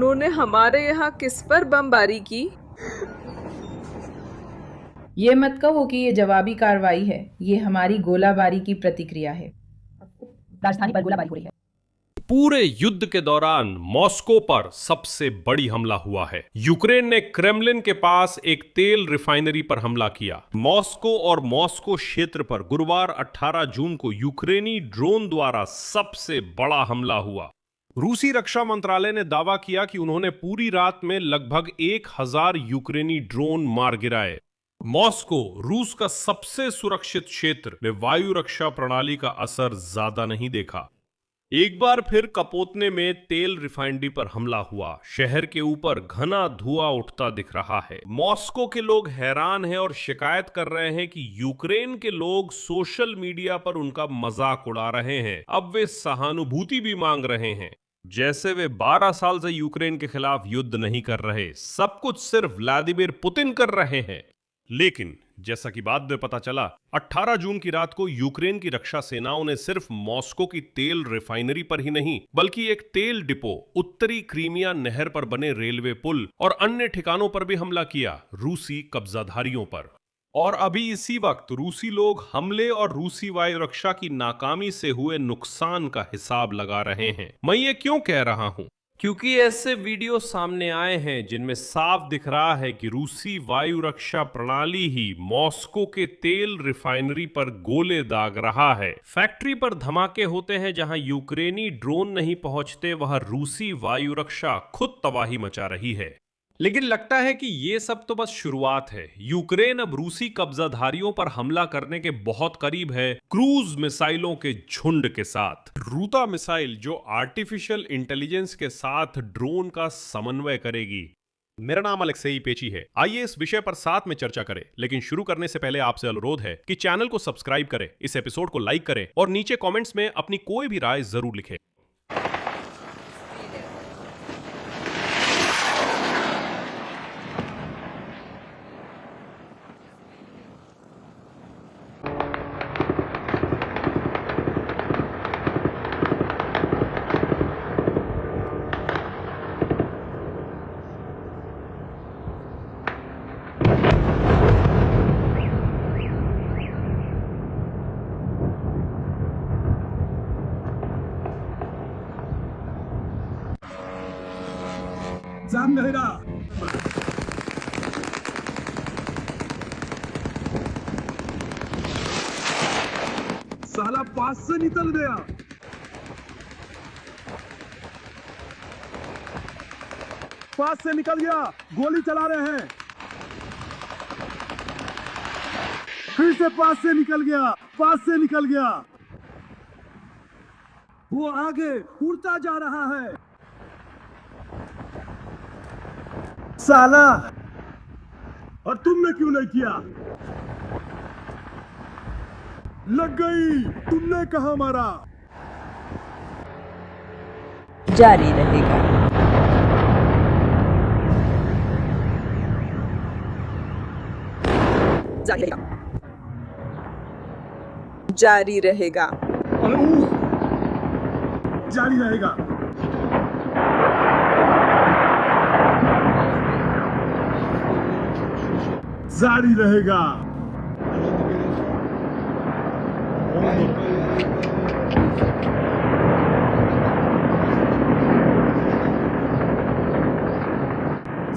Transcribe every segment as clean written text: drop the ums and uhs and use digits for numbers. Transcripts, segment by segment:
उन्होंने हमारे यहाँ किस पर बमबारी की? ये मत कहो कि ये जवाबी कार्रवाई है, ये हमारी गोलाबारी की प्रतिक्रिया है। राजधानी पर गोलाबारी हो रही है। पूरे युद्ध के दौरान मॉस्को पर सबसे बड़ी हमला हुआ है। यूक्रेन ने क्रेमलिन के पास एक तेल रिफाइनरी पर हमला किया। मॉस्को और मॉस्को क्षेत्र पर गुरुवार 18 जून को यूक्रेनी ड्रोन द्वारा सबसे बड़ा हमला हुआ। रूसी रक्षा मंत्रालय ने दावा किया कि उन्होंने पूरी रात में लगभग 1000 यूक्रेनी ड्रोन मार गिराए। मॉस्को, रूस का सबसे सुरक्षित क्षेत्र में वायु रक्षा प्रणाली का असर ज्यादा नहीं देखा। एक बार फिर कपोतने में तेल रिफाइनरी पर हमला हुआ। शहर के ऊपर घना धुआं उठता दिख रहा है। मॉस्को के लोग हैरान हैं और शिकायत कर रहे हैं कि यूक्रेन के लोग सोशल मीडिया पर उनका मजाक उड़ा रहे हैं। अब वे सहानुभूति भी मांग रहे हैं, जैसे वे 12 साल से यूक्रेन के खिलाफ युद्ध नहीं कर रहे, सब कुछ सिर्फ व्लादिमीर पुतिन कर रहे हैं। लेकिन जैसा कि बाद में पता चला, 18 जून की रात को यूक्रेन की रक्षा सेनाओं ने सिर्फ मॉस्को की तेल रिफाइनरी पर ही नहीं, बल्कि एक तेल डिपो, उत्तरी क्रीमिया नहर पर बने रेलवे पुल और अन्य ठिकानों पर भी हमला किया, रूसी कब्जाधारियों पर। और अभी इसी वक्त रूसी लोग हमले और रूसी वायु रक्षा की नाकामी से हुए नुकसान का हिसाब लगा रहे हैं। मैं ये क्यों कह रहा हूं? क्योंकि ऐसे वीडियो सामने आए हैं जिनमें साफ दिख रहा है कि रूसी वायु रक्षा प्रणाली ही मॉस्को के तेल रिफाइनरी पर गोले दाग रहा है। फैक्ट्री पर धमाके होते हैं। जहां यूक्रेनी ड्रोन नहीं पहुंचते, वहां रूसी वायु रक्षा खुद तबाही मचा रही है। लेकिन लगता है कि ये सब तो बस शुरुआत है। यूक्रेन अब रूसी कब्जाधारियों पर हमला करने के बहुत करीब है, क्रूज मिसाइलों के झुंड के साथ। रूता मिसाइल जो आर्टिफिशियल इंटेलिजेंस के साथ ड्रोन का समन्वय करेगी। मेरा नाम अलेक्सेई पेची है। आइए इस विषय पर साथ में चर्चा करें, लेकिन शुरू करने से पहले आपसे अनुरोध है कि चैनल को सब्सक्राइब करें, इस एपिसोड को लाइक करें और नीचे कमेंट्स में अपनी कोई भी राय जरूर लिखें। जाम रहेगा। साला पास से निकल गया। पास से निकल गया, गोली चला रहे हैं। फिर से पास से निकल गया, पास से निकल गया। वो आगे उड़ता जा रहा है। साला, और तुमने क्यों नहीं किया? लग गई, तुमने कहा मारा। जारी रहेगा। जारी रहेगा। जारी रहेगा। जारी रहेगा। जारी रहेगा।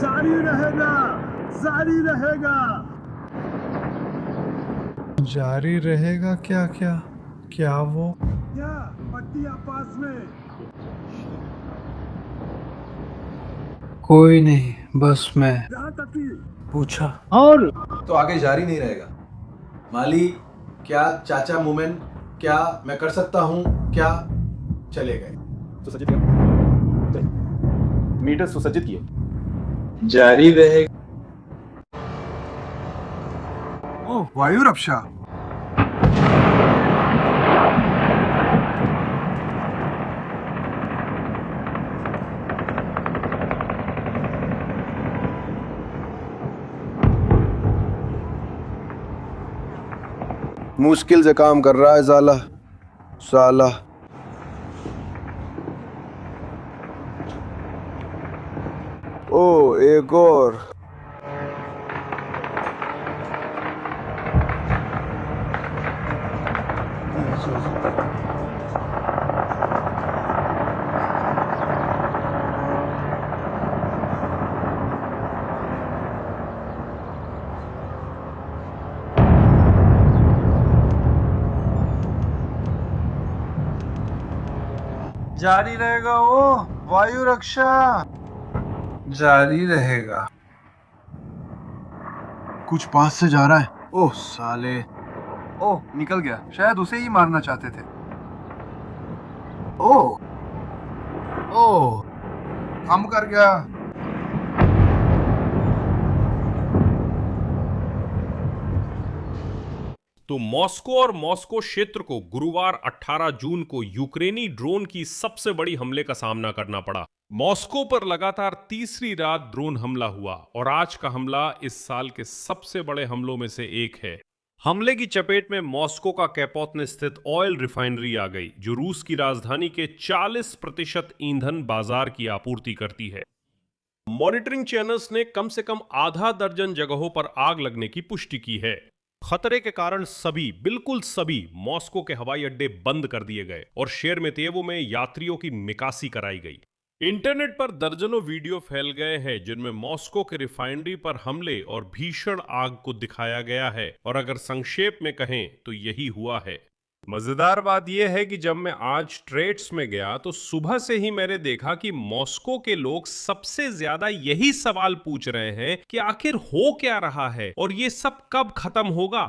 जारी रहेगा। जारी रहेगा। जारी रहेगा। क्या क्या क्या वो क्या पट्टियां पास में? कोई नहीं, बस मैं जहां तक थी पूछा। और तो आगे जारी नहीं रहेगा। माली, क्या चाचा मोमेन, क्या मैं कर सकता हूँ? क्या चले गए? सुसज्जित किया, मीटर सुसज्जित किए। जारी रहेगा। ओह, वायु रक्षा। मुश्किल से काम कर रहा है साला साला। ओ एक और। जारी रहेगा वो वायु रक्षा, जारी रहेगा। कुछ पास से जा रहा है। ओह साले। ओह निकल गया, शायद उसे ही मारना चाहते थे। ओह ओह हम कर गया। तो मॉस्को और मॉस्को क्षेत्र को गुरुवार 18 जून को यूक्रेनी ड्रोन की सबसे बड़ी हमले का सामना करना पड़ा। मॉस्को पर लगातार तीसरी रात ड्रोन हमला हुआ और आज का हमला इस साल के सबसे बड़े हमलों में से एक है। हमले की चपेट में मॉस्को का कैपोतन स्थित ऑयल रिफाइनरी आ गई, जो रूस की राजधानी के 40% ईंधन बाजार की आपूर्ति करती है। मॉनिटरिंग चैनल्स ने कम से कम आधा दर्जन जगहों पर आग लगने की पुष्टि की है। खतरे के कारण बिल्कुल सभी मॉस्को के हवाई अड्डे बंद कर दिए गए और शेरमेतेवो में यात्रियों की निकासी कराई गई। इंटरनेट पर दर्जनों वीडियो फैल गए हैं जिनमें मॉस्को के रिफाइनरी पर हमले और भीषण आग को दिखाया गया है, और अगर संक्षेप में कहें तो यही हुआ है। मजेदार बात यह है कि जब मैं आज ट्रेड्स में गया तो सुबह से ही मैंने देखा कि मॉस्को के लोग सबसे ज्यादा यही सवाल पूछ रहे हैं कि आखिर हो क्या रहा है और ये सब कब खत्म होगा।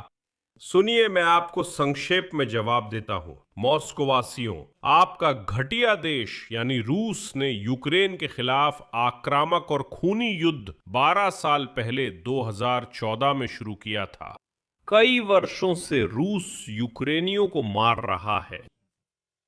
सुनिए, मैं आपको संक्षेप में जवाब देता हूं। मॉस्को वासियों, आपका घटिया देश यानी रूस ने यूक्रेन के खिलाफ आक्रामक और खूनी युद्ध 12 साल पहले 2014 में शुरू किया था। कई वर्षों से रूस यूक्रेनियों को मार रहा है।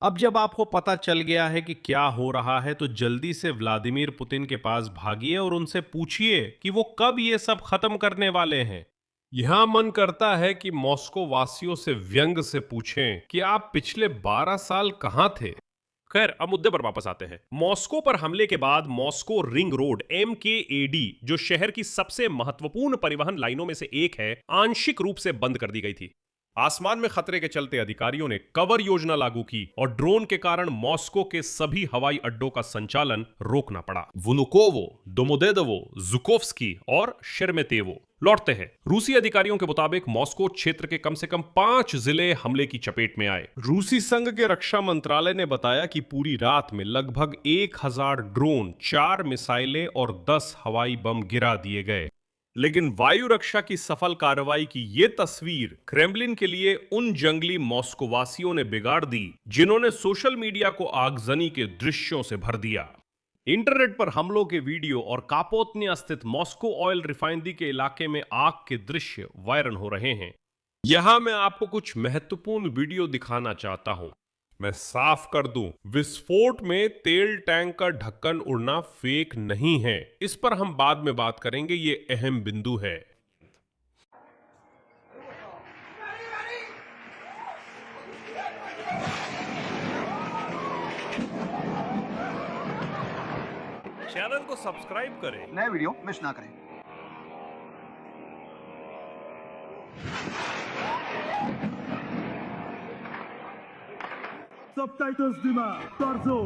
अब जब आपको पता चल गया है कि क्या हो रहा है तो जल्दी से व्लादिमीर पुतिन के पास भागिए और उनसे पूछिए कि वो कब ये सब खत्म करने वाले हैं। यहां मन करता है कि मॉस्को वासियों से व्यंग से पूछें कि आप पिछले 12 साल कहां थे। खैर, अब मुद्दे पर वापस आते हैं। मॉस्को पर हमले के बाद मॉस्को रिंग रोड MKAD, जो शहर की सबसे महत्वपूर्ण परिवहन लाइनों में से एक है, आंशिक रूप से बंद कर दी गई थी। आसमान में खतरे के चलते अधिकारियों ने कवर योजना लागू की और ड्रोन के कारण मॉस्को के सभी हवाई अड्डों का संचालन रोकना पड़ा। वुनुकोवो, दोमोदेदोवो, जुकोव्स्की और शेरमेतेवो। लौटते हैं। रूसी अधिकारियों के मुताबिक मॉस्को क्षेत्र के कम से कम 5 जिले हमले की चपेट में आए। रूसी संघ के रक्षा मंत्रालय ने बताया कि पूरी रात में लगभग 1000 ड्रोन, 4 मिसाइलें और 10 हवाई बम गिरा दिए गए। लेकिन वायु रक्षा की सफल कार्रवाई की ये तस्वीर क्रेमलिन के लिए उन जंगली मॉस्कोवासियों ने बिगाड़ दी जिन्होंने सोशल मीडिया को आगजनी के दृश्यों से भर दिया। इंटरनेट पर हमलों के वीडियो और कापोतनिया स्थित मॉस्को ऑयल रिफाइनरी के इलाके में आग के दृश्य वायरल हो रहे हैं। यहां मैं आपको कुछ महत्वपूर्ण वीडियो दिखाना चाहता हूं। मैं साफ कर दूं, विस्फोट में तेल टैंक का ढक्कन उड़ना फेक नहीं है। इस पर हम बाद में बात करेंगे, ये अहम बिंदु है। चैनल को सब्सक्राइब करें, नए वीडियो मिस ना करें। सबटाइटल्स दिमा टॉर्जो।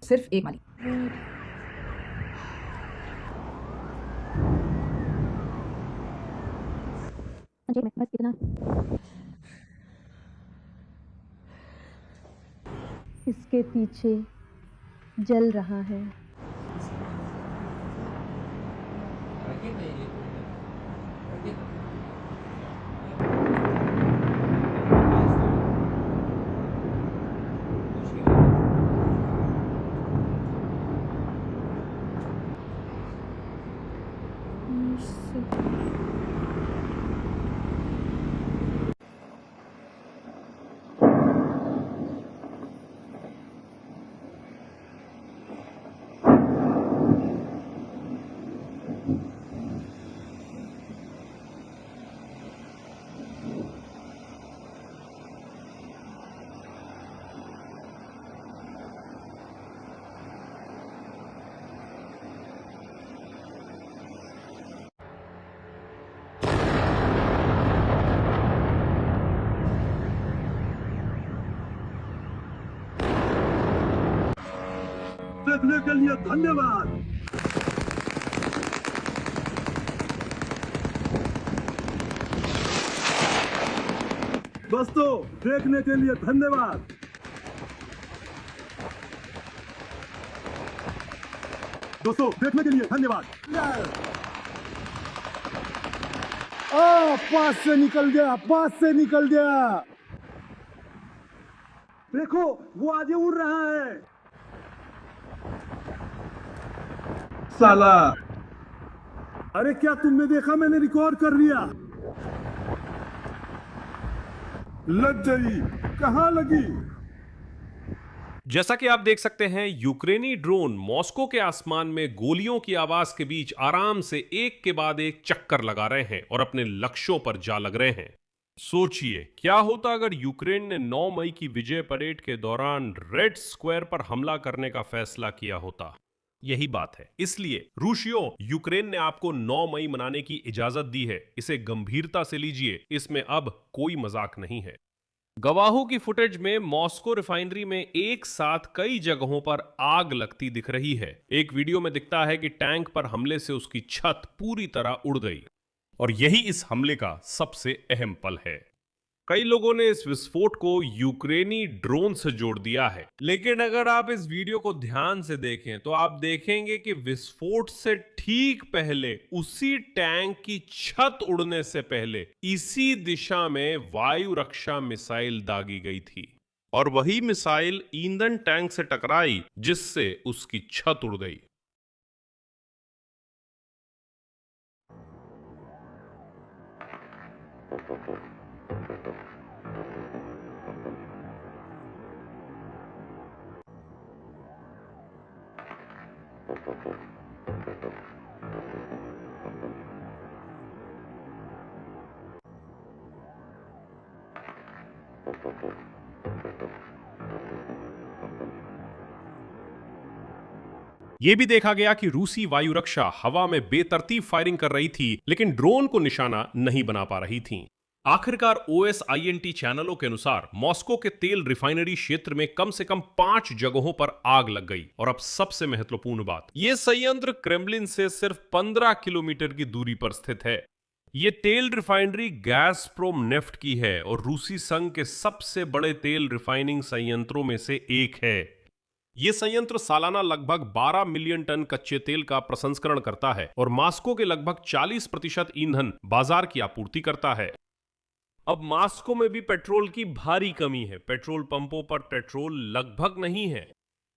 सिर्फ एक माली। बस इतना। इसके पीछे जल रहा है। देखने के लिए धन्यवाद। दोस्तों, देखने के लिए धन्यवाद। दोस्तों, देखने के लिए धन्यवाद। पास से निकल गया, पास से निकल गया। देखो, वो आगे उड़ रहा है। साला, अरे क्या तुमने देखा? मैंने रिकॉर्ड कर लिया। लग गई, कहां लगी? जैसा कि आप देख सकते हैं, यूक्रेनी ड्रोन मॉस्को के आसमान में गोलियों की आवाज के बीच आराम से एक के बाद एक चक्कर लगा रहे हैं और अपने लक्ष्यों पर जा लग रहे हैं। सोचिए, क्या होता अगर यूक्रेन ने 9 मई की विजय परेड के दौरान रेड स्क्वायर पर हमला करने का फैसला किया होता। यही बात है। इसलिए रूसियों, यूक्रेन ने आपको 9 मई मनाने की इजाजत दी है। इसे गंभीरता से लीजिए, इसमें अब कोई मजाक नहीं है। गवाहों की फुटेज में मॉस्को रिफाइनरी में एक साथ कई जगहों पर आग लगती दिख रही है। एक वीडियो में दिखता है कि टैंक पर हमले से उसकी छत पूरी तरह उड़ गई और यही इस हमले का सबसे अहम पल है। कई लोगों ने इस विस्फोट को यूक्रेनी ड्रोन से जोड़ दिया है, लेकिन अगर आप इस वीडियो को ध्यान से देखें तो आप देखेंगे कि विस्फोट से ठीक पहले, उसी टैंक की छत उड़ने से पहले, इसी दिशा में वायु रक्षा मिसाइल दागी गई थी और वही मिसाइल ईंधन टैंक से टकराई, जिससे उसकी छत उड़ गई। यह भी देखा गया कि रूसी वायु रक्षा हवा में बेतरतीब फायरिंग कर रही थी, लेकिन ड्रोन को निशाना नहीं बना पा रही थी। आखिरकार OSINT चैनलों के अनुसार मॉस्को के तेल रिफाइनरी क्षेत्र में कम से कम 5 जगहों पर आग लग गई। और अब सबसे महत्वपूर्ण बात, यह संयंत्र क्रेमलिन से सिर्फ 15 किलोमीटर की दूरी पर स्थित है। ये तेल रिफाइनरी गैज़प्रोम नेफ्ट की है और रूसी संघ के सबसे बड़े तेल रिफाइनिंग संयंत्रों में से एक है। यह संयंत्र सालाना लगभग 12 मिलियन टन कच्चे तेल का प्रसंस्करण करता है और मॉस्को के लगभग 40% ईंधन बाजार की आपूर्ति करता है। अब मॉस्को में भी पेट्रोल की भारी कमी है। पेट्रोल पंपों पर पेट्रोल लगभग नहीं है।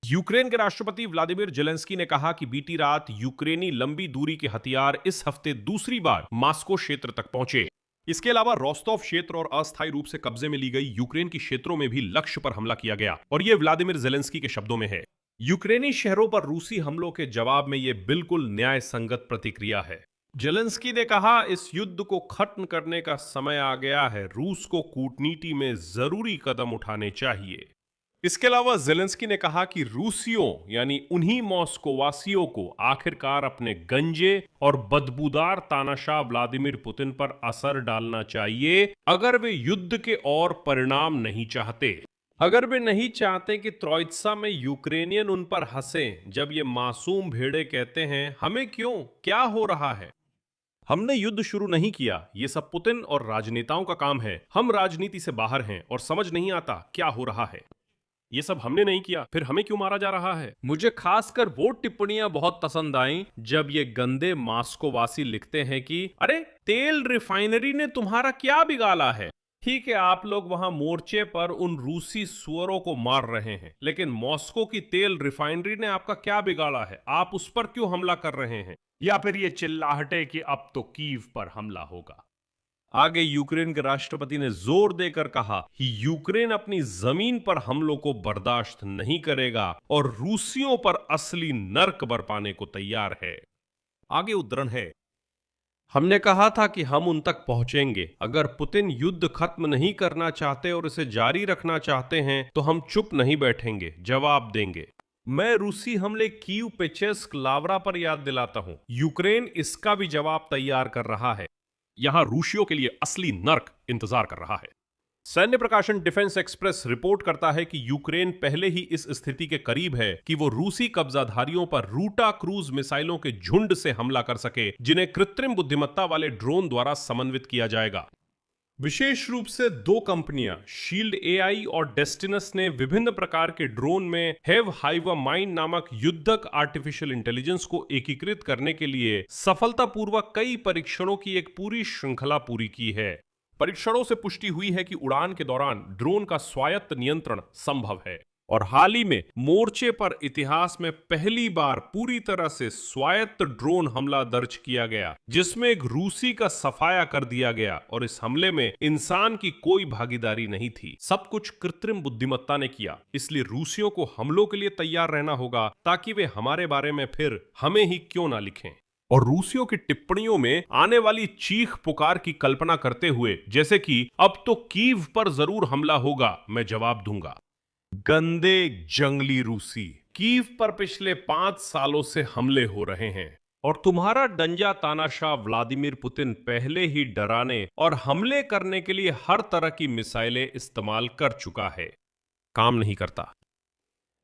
यूक्रेन के राष्ट्रपति व्लादिमीर जेलेंस्की ने कहा कि बीती रात यूक्रेनी लंबी दूरी के हथियार इस हफ्ते दूसरी बार मॉस्को क्षेत्र तक पहुंचे। इसके अलावा रोस्टोव क्षेत्र और अस्थायी रूप से कब्जे में ली गई यूक्रेन की क्षेत्रों में भी लक्ष्य पर हमला किया गया और यह व्लादिमीर जेलेंस्की के शब्दों में है। यूक्रेनी शहरों पर रूसी हमलों के जवाब में यह बिल्कुल न्याय संगत प्रतिक्रिया है। जेलेंस्की ने कहा, इस युद्ध को खत्म करने का समय आ गया है। रूस को कूटनीति में जरूरी कदम उठाने चाहिए। इसके अलावा जेलेंस्की ने कहा कि रूसियों यानी उन्हीं मॉस्कोवासियों को आखिरकार अपने गंजे और बदबूदार तानाशाह व्लादिमीर पुतिन पर असर डालना चाहिए अगर वे युद्ध के और परिणाम नहीं चाहते। अगर वे नहीं चाहते कि त्रोइत्सा में यूक्रेनियन उन पर हंसें जब ये मासूम भेड़े कहते हैं, हमें क्यों, क्या हो रहा है। हमने युद्ध शुरू नहीं किया, ये सब पुतिन और राजनेताओं का काम है। हम राजनीति से बाहर हैं और समझ नहीं आता क्या हो रहा है। ये सब हमने नहीं किया, फिर हमें क्यों मारा जा रहा है? मुझे खासकर वो टिप्पणियां बहुत पसंद आईं जब ये गंदे मॉस्कोवासी लिखते हैं कि अरे तेल रिफाइनरी ने तुम्हारा क्या बिगाड़ा है। ठीक है, आप लोग वहां मोर्चे पर उन रूसी सुअरों को मार रहे हैं, लेकिन मॉस्को की तेल रिफाइनरी ने आपका क्या बिगाड़ा है? आप उस पर क्यों हमला कर रहे हैं? या फिर ये चिल्लाहटे कि अब तो कीव पर हमला होगा। आगे यूक्रेन के राष्ट्रपति ने जोर देकर कहा कि यूक्रेन अपनी जमीन पर हमलों को बर्दाश्त नहीं करेगा और रूसियों पर असली नर्क बरपाने को तैयार है। आगे उद्धरण है, हमने कहा था कि हम उन तक पहुंचेंगे। अगर पुतिन युद्ध खत्म नहीं करना चाहते और इसे जारी रखना चाहते हैं तो हम चुप नहीं बैठेंगे, जवाब देंगे। मैं रूसी हमले कीव, पेचेस्क, लावरा पर याद दिलाता हूं। यूक्रेन इसका भी जवाब तैयार कर रहा है। यहां रूसियों के लिए असली नर्क इंतजार कर रहा है। सैन्य प्रकाशन डिफेंस एक्सप्रेस रिपोर्ट करता है कि यूक्रेन पहले ही इस स्थिति के करीब है कि वो रूसी कब्जाधारियों पर रूटा क्रूज मिसाइलों के झुंड से हमला कर सके, जिन्हें कृत्रिम बुद्धिमत्ता वाले ड्रोन द्वारा समन्वित किया जाएगा। विशेष रूप से 2 कंपनियां शील्ड एआई और डेस्टिनस ने विभिन्न प्रकार के ड्रोन में हेव हाइवा माइंड नामक युद्धक आर्टिफिशियल इंटेलिजेंस को एकीकृत करने के लिए सफलतापूर्वक कई परीक्षणों की एक पूरी श्रृंखला पूरी की है। परीक्षणों से पुष्टि हुई है कि उड़ान के दौरान ड्रोन का स्वायत्त नियंत्रण संभव है और हाल ही में मोर्चे पर इतिहास में पहली बार पूरी तरह से स्वायत्त ड्रोन हमला दर्ज किया गया, जिसमें एक रूसी का सफाया कर दिया गया और इस हमले में इंसान की कोई भागीदारी नहीं थी। सब कुछ कृत्रिम बुद्धिमत्ता ने किया। इसलिए रूसियों को हमलों के लिए तैयार रहना होगा ताकि वे हमारे बारे में फिर हमें ही क्यों ना लिखें। और रूसियों की टिप्पणियों में आने वाली चीख पुकार की कल्पना करते हुए, जैसे कि अब तो कीव पर जरूर हमला होगा, मैं जवाब दूंगा। गंदे जंगली रूसी, कीव पर पिछले 5 सालों से हमले हो रहे हैं और तुम्हारा डंजा तानाशाह व्लादिमीर पुतिन पहले ही डराने और हमले करने के लिए हर तरह की मिसाइलें इस्तेमाल कर चुका है। काम नहीं करता।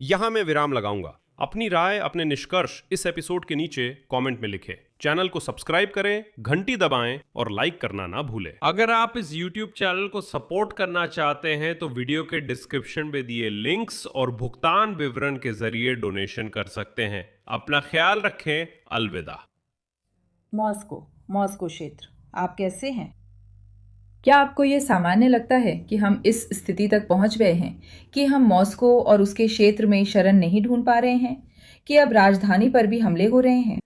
यहां मैं विराम लगाऊंगा। अपनी राय, अपने निष्कर्ष इस एपिसोड के नीचे कमेंट में लिखें। चैनल को सब्सक्राइब करें, घंटी दबाएं और लाइक करना ना भूलें। अगर आप इस YouTube चैनल को सपोर्ट करना चाहते हैं तो वीडियो के डिस्क्रिप्शन में दिए लिंक्स और भुगतान विवरण के जरिए डोनेशन कर सकते हैं। अपना ख्याल रखें। अलविदा। मॉस्को क्षेत्र, आप कैसे हैं? क्या आपको ये सामान्य लगता है कि हम इस स्थिति तक पहुंच गए हैं कि हम मॉस्को और उसके क्षेत्र में शरण नहीं ढूंढ पा रहे हैं, कि अब राजधानी पर भी हमले हो रहे हैं?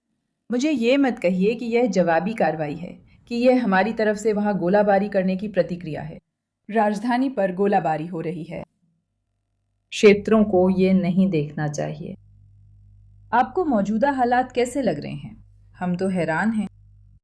मुझे ये मत कहिए कि यह जवाबी कार्रवाई है, कि यह हमारी तरफ से वहां गोलाबारी करने की प्रतिक्रिया है। राजधानी पर गोलाबारी हो रही है। क्षेत्रों को ये नहीं देखना चाहिए। आपको मौजूदा हालात कैसे लग रहे हैं? हम तो हैरान हैं।